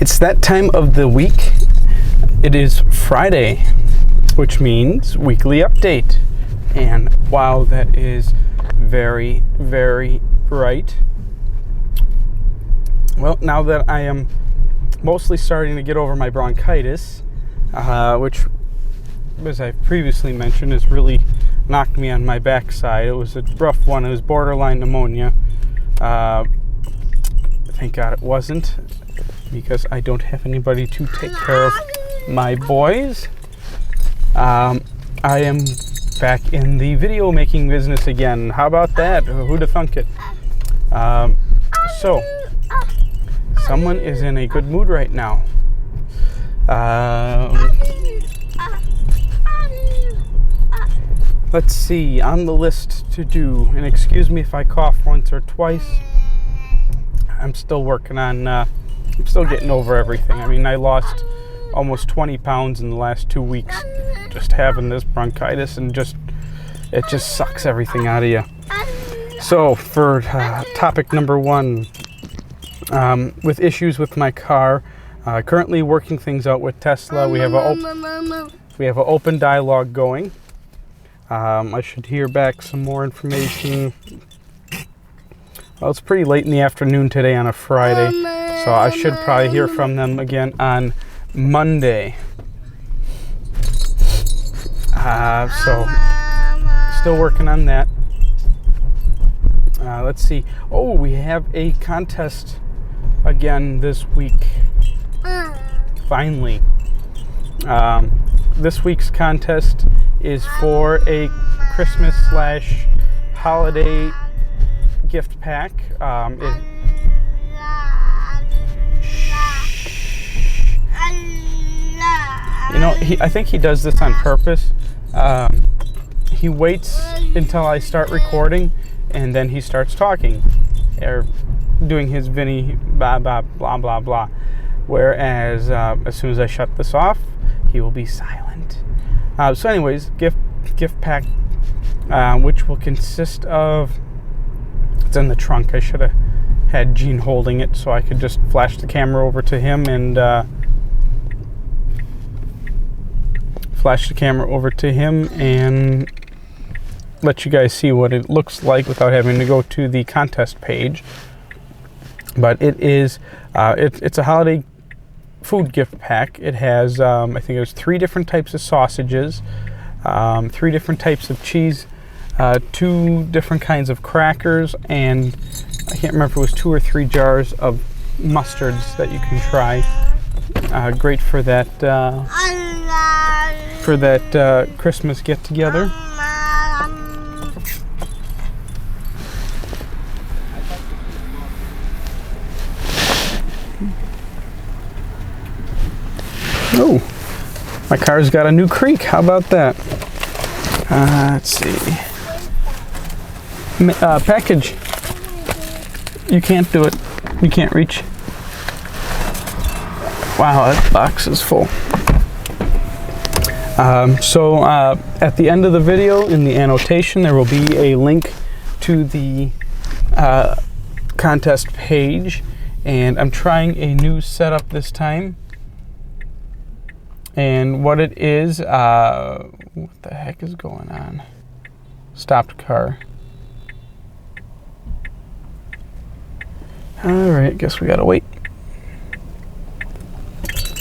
It's that time of the week. It is Friday, which means weekly update. And wow, that is very, very bright. Well, now that I am mostly starting to get over my bronchitis, which, as I previously mentioned, has really knocked me on my backside. It was a rough one. It was borderline pneumonia. Thank God it wasn't, because I don't have anybody to take care of my boys. I am back in the video making business again. How about that? Who'da thunk it? So, someone is in a good mood right now. Let's see, on the list to do, and excuse me if I cough once or twice. I'm still working on, I'm still getting over everything. I mean, I lost almost 20 pounds in the last 2 weeks just having this bronchitis, and it just sucks everything out of you. So for topic number one, with issues with my car, currently working things out with Tesla. We have an open dialogue going. I should hear back some more information. Well, it's pretty late in the afternoon today on a Friday, so I should probably hear from them again on Monday. So, still working on that. Let's see. Oh, we have a contest again this week. Finally. This week's contest is for a Christmas/holiday gift pack. I think he does this on purpose. He waits until I start recording, and then he starts talking, or doing his Vinny blah blah blah blah blah. Whereas as soon as I shut this off, he will be silent. So anyways, gift pack, which will consist of, it's in the trunk. I should have had Gene holding it so I could just flash the camera over to him and let you guys see what it looks like without having to go to the contest page. But it is, it's a holiday food gift pack. It has, I think there's 3 different types of sausages, 3 different types of cheese, 2 different kinds of crackers, and I can't remember if it was 2 or 3 jars of mustards that you can try. Great for that Christmas get together. Oh, my car's got a new creak. How about that? Let's see. Package. You can't do it. You can't reach. Wow, that box is full. So at the end of the video, in the annotation, there will be a link to the contest page. And I'm trying a new setup this time. And what it is, what the heck is going on? Stopped car. Alright, guess we gotta wait.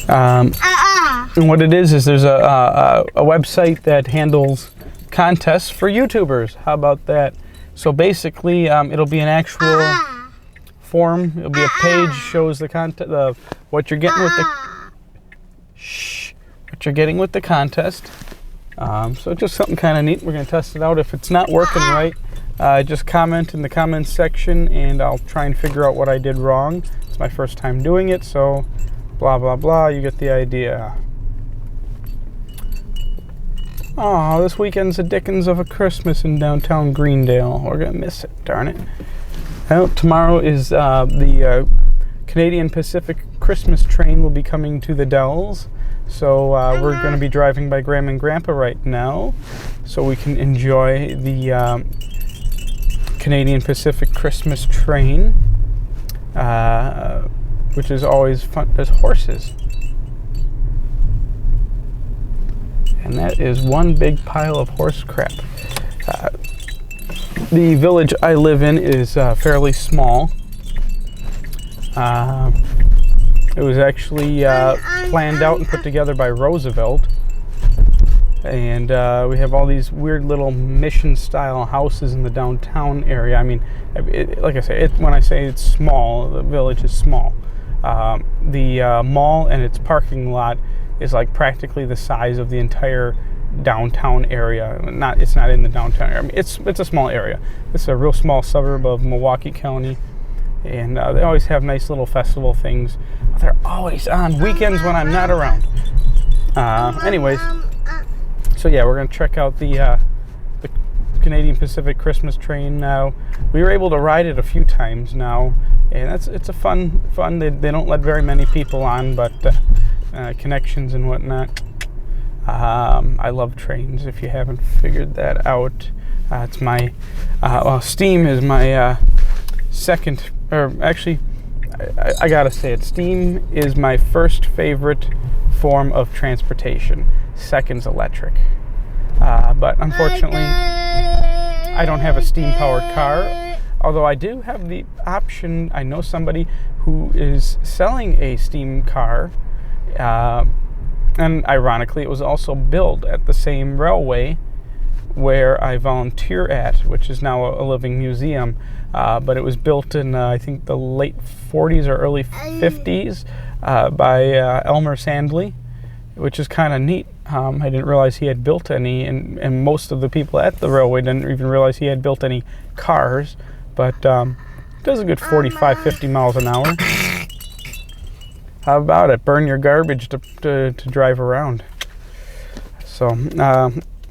And what it is there's a website that handles contests for YouTubers. How about that? So basically, it'll be an actual form. It'll be a page, shows the content, what you're getting with the contest. So just something kind of neat. We're going to test it out. If it's not working right, just comment in the comments section, and I'll try and figure out what I did wrong. It's my first time doing it, so blah blah blah, you get the idea. Oh, this weekend's the dickens of a Christmas in downtown Greendale. We're going to miss it, darn it. Well, tomorrow is the Canadian Pacific Christmas train will be coming to the Dells. So we're going to be driving by Grandma and Grandpa right now, so we can enjoy the Canadian Pacific Christmas train. which is always fun. There's horses. And that is one big pile of horse crap. The village I live in is fairly small. It was actually planned out and put together by Roosevelt. And we have all these weird little mission-style houses in the downtown area. I mean, like I say, when I say it's small, the village is small. The mall and its parking lot is like practically the size of the entire downtown area. It's not in the downtown area. I mean, it's a small area. It's a real small suburb of Milwaukee County, and they always have nice little festival things. They're always on weekends when I'm not around. Anyways, so yeah, we're gonna check out the Canadian Pacific Christmas train now. We were able to ride it a few times now, and it's a fun. They don't let very many people on, but connections and whatnot. I love trains, if you haven't figured that out. It's my, Steam is my second, or actually, I gotta say it, Steam is my first favorite form of transportation. Second's electric. But unfortunately, I don't have a steam-powered car, although I do have the option. I know somebody who is selling a steam car, and ironically, it was also built at the same railway where I volunteer at, which is now a living museum. But it was built in, I think, the late 40s or early 50s by Elmer Sandley, which is kind of neat. I didn't realize he had built any, and most of the people at the railway didn't even realize he had built any cars. But it does a good 45, 50 miles an hour. How about it? Burn your garbage to drive around. So,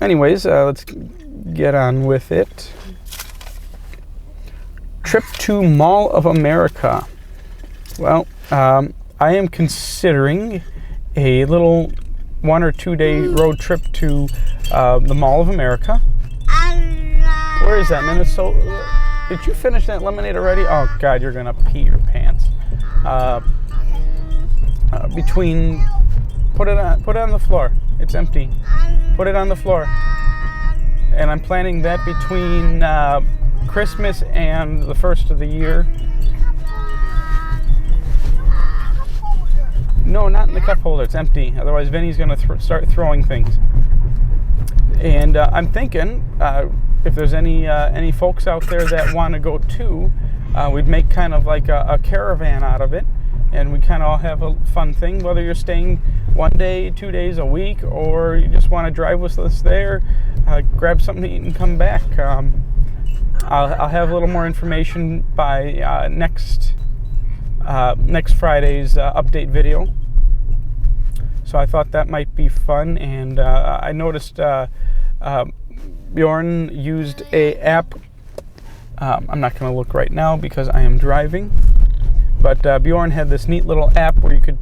anyways, let's get on with it. Trip to Mall of America. Well, I am considering a little 1 or 2 day road trip to the Mall of America. Where is that, Minnesota? Did you finish that lemonade already? Oh God, you're gonna pee your pants. Put it on the floor. It's empty. Put it on the floor. And I'm planning that between Christmas and the first of the year. No, not in the cup holder. It's empty. Otherwise, Vinny's going to start throwing things. And I'm thinking, if there's any folks out there that want to go too, we'd make kind of like a caravan out of it, and we kind of all have a fun thing. Whether you're staying 1 day, 2 days, a week, or you just want to drive with us there, grab something to eat and come back. I'll have a little more information by next Friday's update video. So I thought that might be fun, and I noticed Bjorn used a app. I'm not going to look right now because I am driving, but Bjorn had this neat little app where you could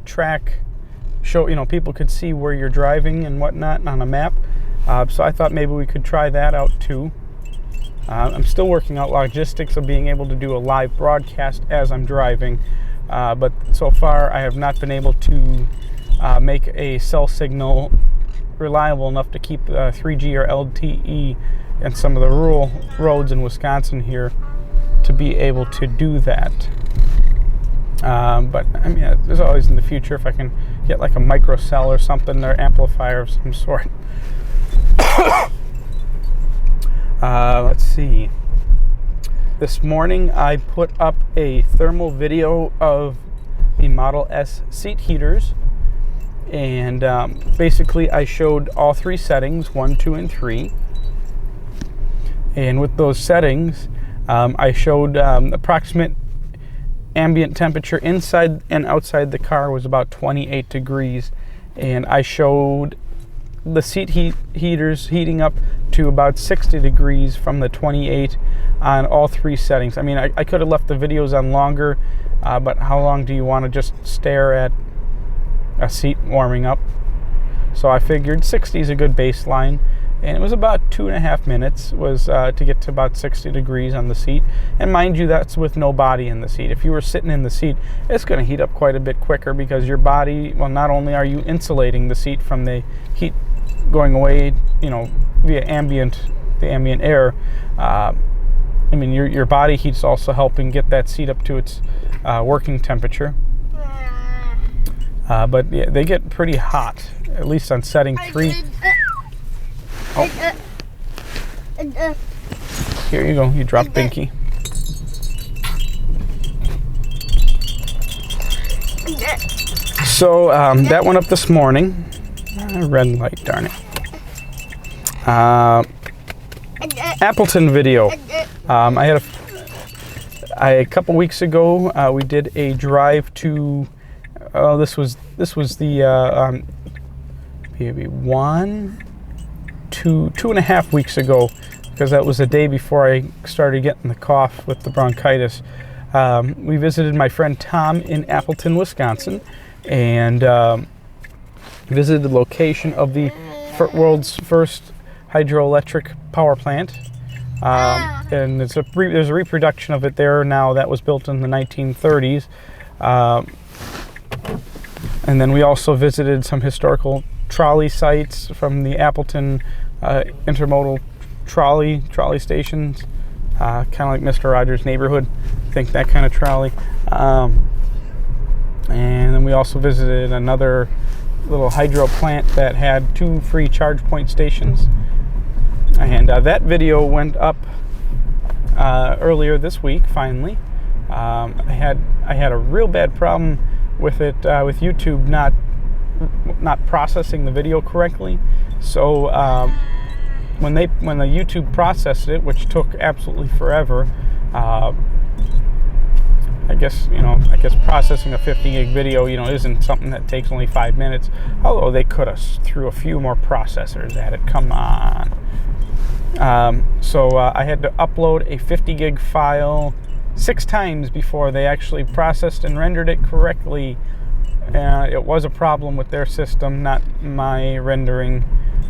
people could see where you're driving and whatnot on a map. So I thought maybe we could try that out too. I'm still working out logistics of being able to do a live broadcast as I'm driving, but so far I have not been able to make a cell signal reliable enough to keep 3G or LTE in some of the rural roads in Wisconsin here to be able to do that. But I mean, there's always in the future if I can get like a microcell or something, or amplifier of some sort. Let's see. This morning I put up a thermal video of the Model S seat heaters, and basically I showed all 3 settings, 1, 2, and 3. And with those settings, I showed approximate ambient temperature inside and outside the car was about 28 degrees, and I showed the seat heaters heating up to about 60 degrees from the 28 on all 3 settings. I mean, I could have left the videos on longer, but how long do you want to just stare at a seat warming up? So I figured 60 is a good baseline, and it was about 2.5 minutes was to get to about 60 degrees on the seat. And mind you, that's with no body in the seat. If you were sitting in the seat, it's going to heat up quite a bit quicker because your body, well, not only are you insulating the seat from the heat going away, you know, via the ambient air, I mean, your body heat's also helping get that seat up to its working temperature. But yeah, they get pretty hot, at least on setting 3. Oh. Here you go. You dropped Binky. So that went up this morning. Red light, darn it. Appleton video. A couple weeks ago, we did a drive to. This was the maybe 2.5 weeks ago, because that was the day before I started getting the cough with the bronchitis. We visited my friend Tom in Appleton, Wisconsin, and visited the location of the world's first hydroelectric power plant. And there's a reproduction of it there now that was built in the 1930s. And then we also visited some historical trolley sites from the Appleton intermodal trolley stations, kind of like Mr. Rogers' Neighborhood, I think that kind of trolley. And then we also visited another little hydro plant that had 2 free charge point stations. And that video went up earlier this week, finally. I had a real bad problem with it, with YouTube not processing the video correctly. So when the YouTube processed it, which took absolutely forever, I guess processing a 50 gig video, isn't something that takes only 5 minutes. Although they could have threw a few more processors at it. Come on. So I had to upload a 50 gig file 6 times before they actually processed and rendered it correctly. It was a problem with their system, not my rendering.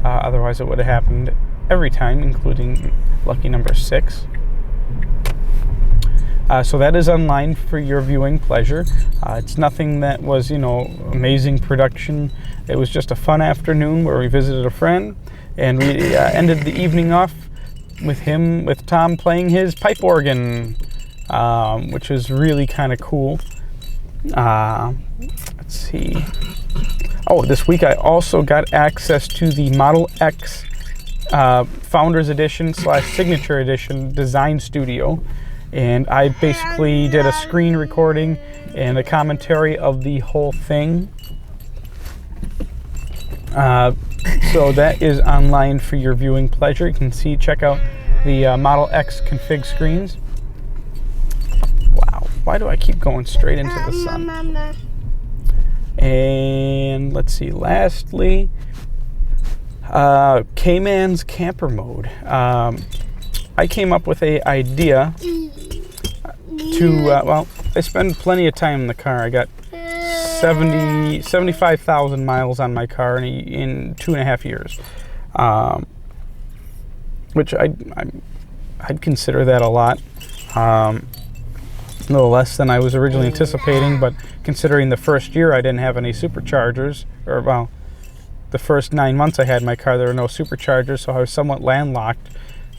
Otherwise, it would have happened every time, including lucky number 6. So that is online for your viewing pleasure. It's nothing that was, amazing production. It was just a fun afternoon where we visited a friend, and we ended the evening off with Tom playing his pipe organ, which was really kind of cool. Let's see. Oh, this week I also got access to the Model X Founders Edition / Signature Edition Design Studio, and I basically did a screen recording and a commentary of the whole thing. So that is online for your viewing pleasure. You can check out the Model X config screens. Wow, why do I keep going straight into the sun? And let's see, lastly, Kmans camper mode. I came up with an idea to, I spend plenty of time in the car. I got 75,000 miles on my car in 2.5 years, which I'd consider that a lot. A little less than I was originally anticipating, but considering the first year I didn't have any superchargers, the first 9 months I had my car, there were no superchargers, so I was somewhat landlocked.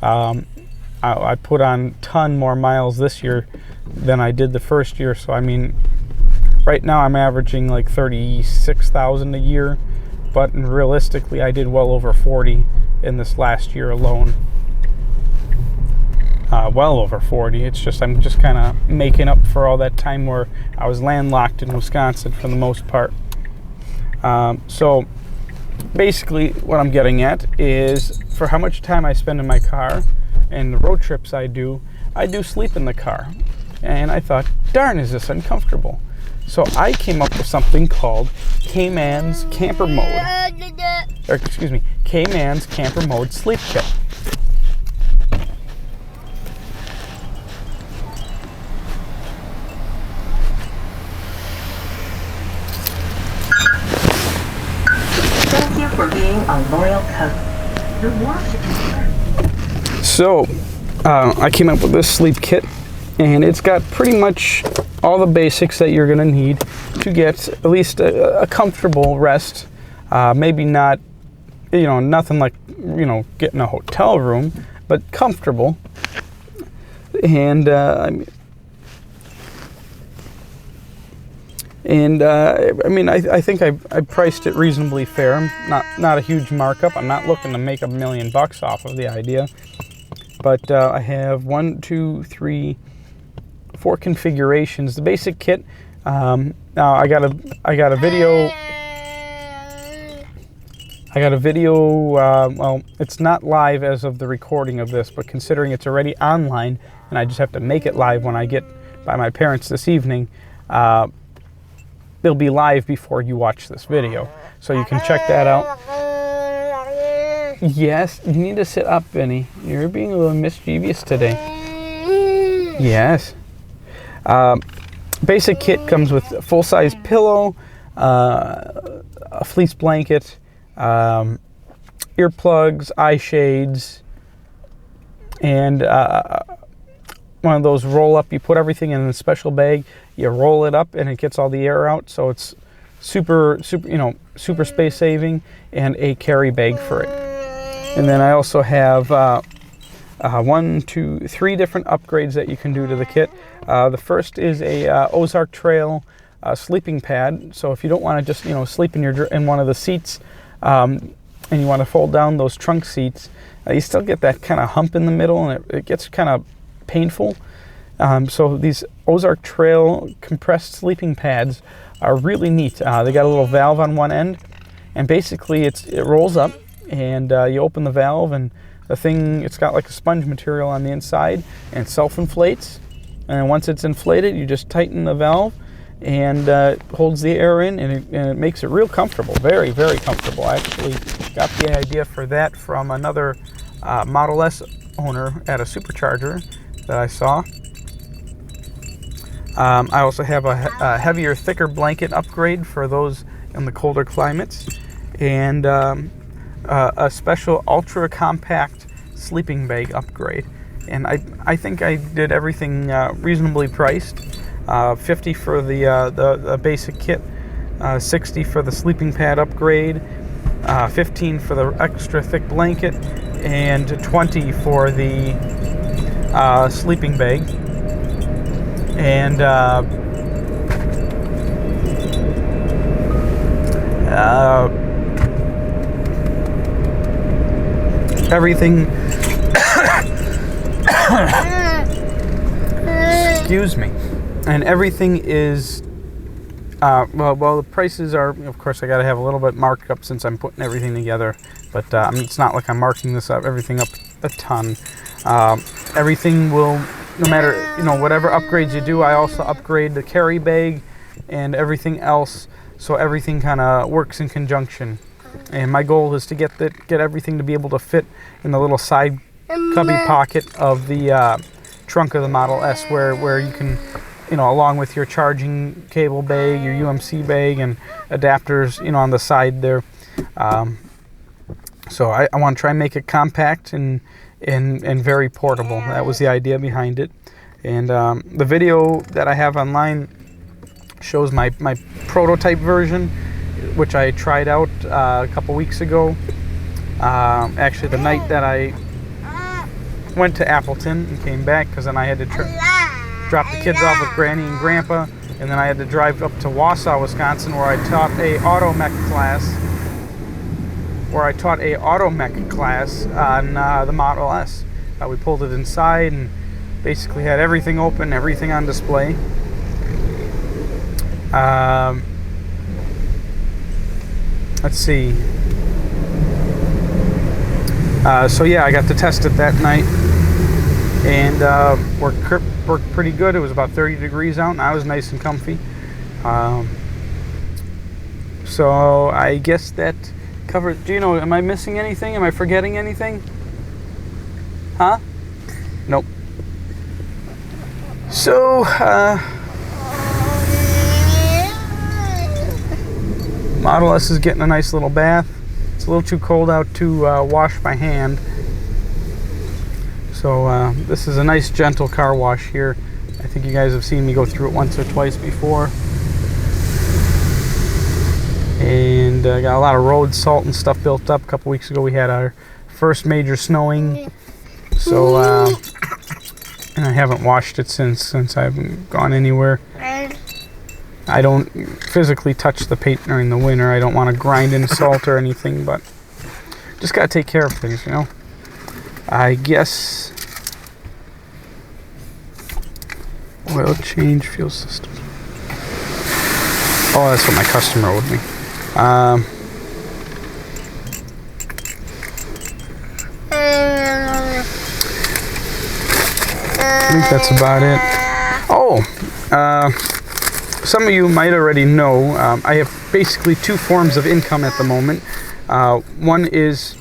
I put on a ton more miles this year than I did the first year, so I mean, right now I'm averaging like 36,000 a year, but realistically I did well over 40 in this last year alone. Well over 40. It's just I'm just kind of making up for all that time where I was landlocked in Wisconsin for the most part. So basically what I'm getting at is, for how much time I spend in my car and the road trips I do sleep in the car. And I thought, darn, is this uncomfortable? So I came up with something called Kmans Camper Mode. Or excuse me, Kmans Camper Mode Sleep Kit. For being a loyal customer. So, I came up with this sleep kit, and it's got pretty much all the basics that you're going to need to get at least a comfortable rest. Maybe not, nothing like, getting a hotel room, but comfortable. And I think I priced it reasonably fair. I'm not a huge markup. I'm not looking to make $1 million off of the idea. But I have 1, 2, 3, 4 configurations. The basic kit. Now I got a video. Well, it's not live as of the recording of this, but considering it's already online, and I just have to make it live when I get by my parents this evening. It'll be live before you watch this video, so you can check that out. Yes, you need to sit up, Vinny. You're being a little mischievous today. Yes. Basic kit comes with a full-size pillow, a fleece blanket, earplugs, eye shades, and one of those roll up. You put everything in a special bag. You roll it up, and it gets all the air out, so it's super space saving, and a carry bag for it. And then I also have 1, 2, 3 different upgrades that you can do to the kit. The first is a Ozark Trail sleeping pad. So if you don't want to just sleep in one of the seats, and you want to fold down those trunk seats, you still get that kind of hump in the middle, and it gets kind of painful. So these Ozark Trail compressed sleeping pads are really neat. They got a little valve on one end, and basically it rolls up, and you open the valve, and the thing, it's got like a sponge material on the inside, and it self-inflates. And once it's inflated, you just tighten the valve, and holds the air in, and it makes it real comfortable. Very, very comfortable. I actually got the idea for that from another Model S owner at a supercharger that I saw. I also have a heavier, thicker blanket upgrade for those in the colder climates, and a special ultra compact sleeping bag upgrade. And I think I did everything reasonably priced. $50 for the basic kit, $60 for the sleeping pad upgrade, $15 for the extra thick blanket, and $20 for the sleeping bag. And everything excuse me, and everything is well the prices are, of course I gotta have a little bit marked up since I'm putting everything together, but it's not like I'm marking everything up a ton. Everything will, no matter whatever upgrades you do, I also upgrade the carry bag and everything else, so everything kind of works in conjunction. And my goal is to get everything to be able to fit in the little side cubby pocket of the trunk of the Model S, where you can, along with your charging cable bag, your UMC bag, and adapters, on the side there. So I want to try and make it compact and very portable. That was the idea behind it. And the video that I have online shows my prototype version, which I tried out a couple weeks ago. Actually, the night that I went to Appleton and came back, because then I had to drop the kids off with Granny and Grandpa, and then I had to drive up to Wausau, Wisconsin, where I taught a auto mech class on the Model S. We pulled it inside and basically had everything open, everything on display. Let's see. So yeah, I got to test it that night, and worked pretty good. It was about 30 degrees out, and I was nice and comfy. So I guess that covers. Am I missing anything? Am I forgetting anything? Huh? Nope. So Model S is getting a nice little bath. It's a little too cold out to wash my hand. So this is a nice gentle car wash here. I think you guys have seen me go through it once or twice before. And got a lot of road salt and stuff built up. A couple weeks ago we had our first major snowing. So and I haven't washed it since I haven't gone anywhere. I don't physically touch the paint during the winter. I don't want to grind in salt or anything, but just got to take care of things, you know. I guess oil change, fuel system. Oh, that's what my customer owed me. I think that's about it. Oh, some of you might already know, I have basically two forms of income at the moment. One is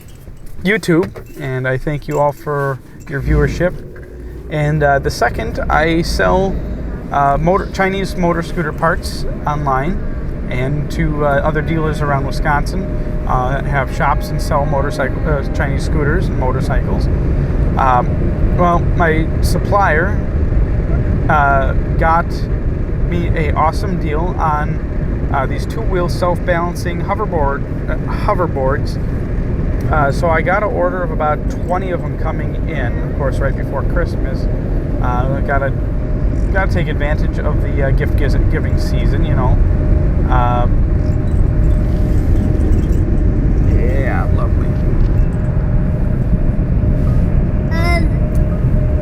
YouTube, and I thank you all for your viewership. And the second, I sell Chinese motor scooter parts online and to other dealers around Wisconsin that have shops and sell Chinese scooters and motorcycles. Well, my supplier got me an awesome deal on these two-wheel self-balancing hoverboards. So I got an order of about 20 of them coming in, of course, right before Christmas. Gotta take advantage of the gift giving season, you know. Yeah, lovely.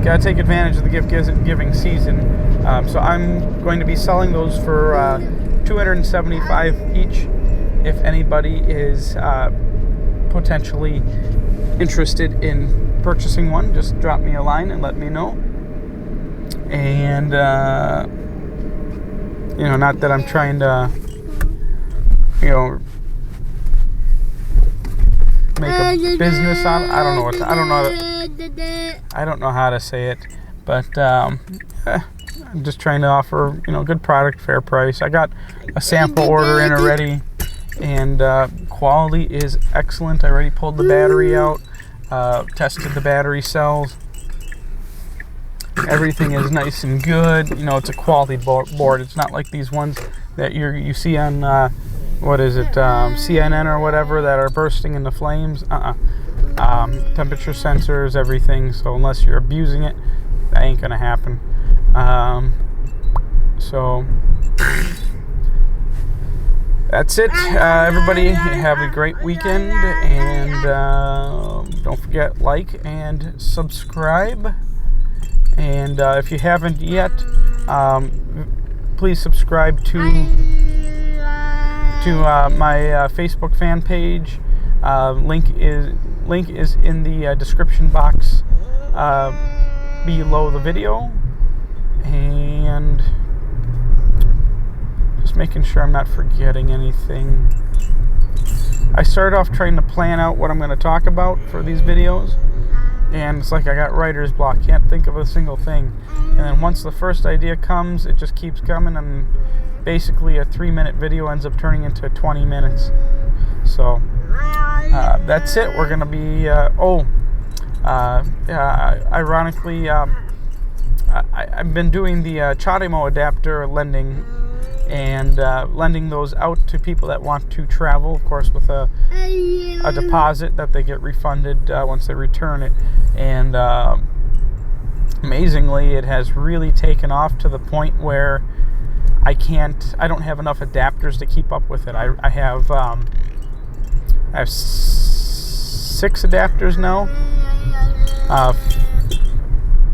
Gotta take advantage of the gift giving season. So I'm going to be selling those for $275 each. If anybody is potentially interested in purchasing one, just drop me a line and let me know. And you know, not that I'm trying to, you know, make a business on it. I don't know how to say it, but I'm just trying to offer, you know, good product, fair price. I got a sample order in already, and quality is excellent. I already pulled the battery out, tested the battery cells. Everything is nice and good. You know, it's a quality board. It's not like these ones that you see on what is it, CNN or whatever, that are bursting into flames. Temperature sensors, everything. So unless you're abusing it, that ain't gonna happen. So that's it. Everybody have a great weekend, and don't forget, like and subscribe. And if you haven't yet, please subscribe to my Facebook fan page. Link is in the description box below the video. And just making sure I'm not forgetting anything. I started off trying to plan out what I'm going to talk about for these videos, and it's like I got writer's block, can't think of a single thing. And then once the first idea comes, it just keeps coming, and basically a 3-minute video ends up turning into 20 minutes. So that's it. We're going to be ironically, I've been doing the Chatimo adapter lending, and lending those out to people that want to travel, of course, with a deposit that they get refunded once they return it. And amazingly, it has really taken off to the point where I don't have enough adapters to keep up with it. I have 6 adapters now.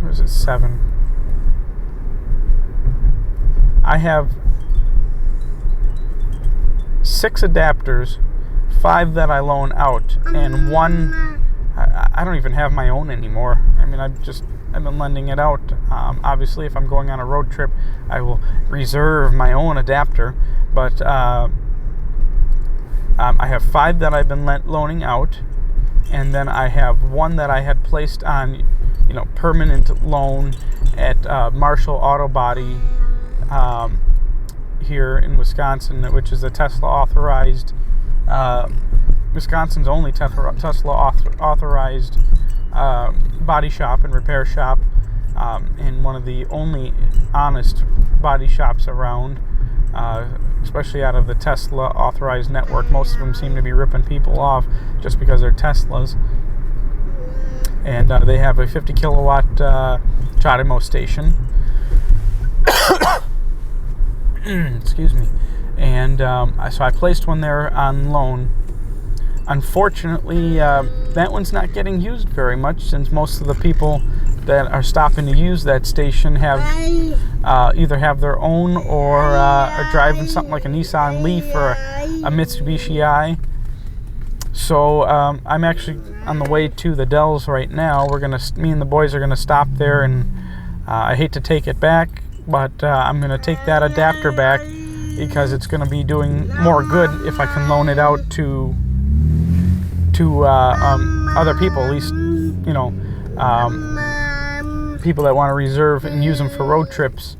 Or is it 7? I have 6 adapters, 5 that I loan out, and 1 I don't even have my own anymore. I mean, I've been lending it out. Obviously, if I'm going on a road trip, I will reserve my own adapter, but I have 5 that I've been loaning out, and then I have 1 that I had placed on, you know, permanent loan at Marshall Auto Body here in Wisconsin, which is a Tesla authorized Wisconsin's only Tesla authorized body shop and repair shop, and one of the only honest body shops around, especially out of the Tesla authorized network. Most of them seem to be ripping people off just because they're Teslas. And they have a 50 kilowatt CHAdeMO station. Excuse me. And so I placed one there on loan. Unfortunately, that one's not getting used very much, since most of the people that are stopping to use that station have either have their own or are driving something like a Nissan Leaf or a Mitsubishi i. So I'm actually on the way to the Dells right now. Me and the boys are gonna stop there, and I hate to take it back, but I'm gonna take that adapter back because it's gonna be doing more good if I can loan it out to other people, at least, you know, people that want to reserve and use them for road trips.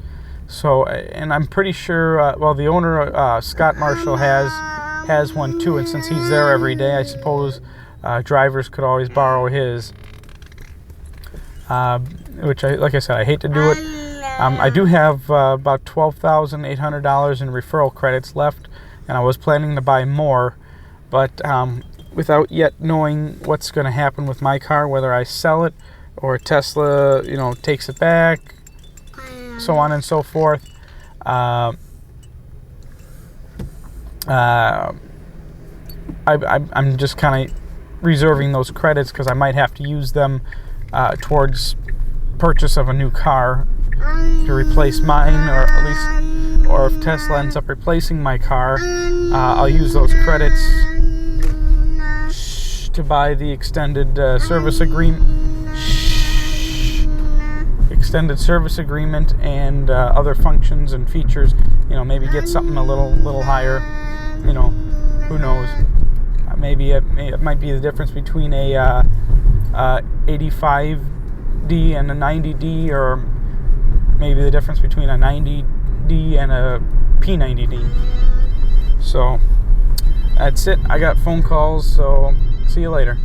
So, and I'm pretty sure, well, the owner, Scott Marshall, has one too, and since he's there every day, I suppose drivers could always borrow his, which, like I said, I hate to do it. I do have about $12,800 in referral credits left, and I was planning to buy more, but without yet knowing what's going to happen with my car, whether I sell it or Tesla, you know, takes it back, so on and so forth. I'm just kind of reserving those credits because I might have to use them towards purchase of a new car to replace mine, or at least, or if Tesla ends up replacing my car, I'll use those credits to buy the extended service agreement, and other functions and features. You know, maybe get something a little higher. You know, who knows? Maybe it might be the difference between a 85D and a 90D, or maybe the difference between a 90D and a P90D. So that's it. I got phone calls, so see you later.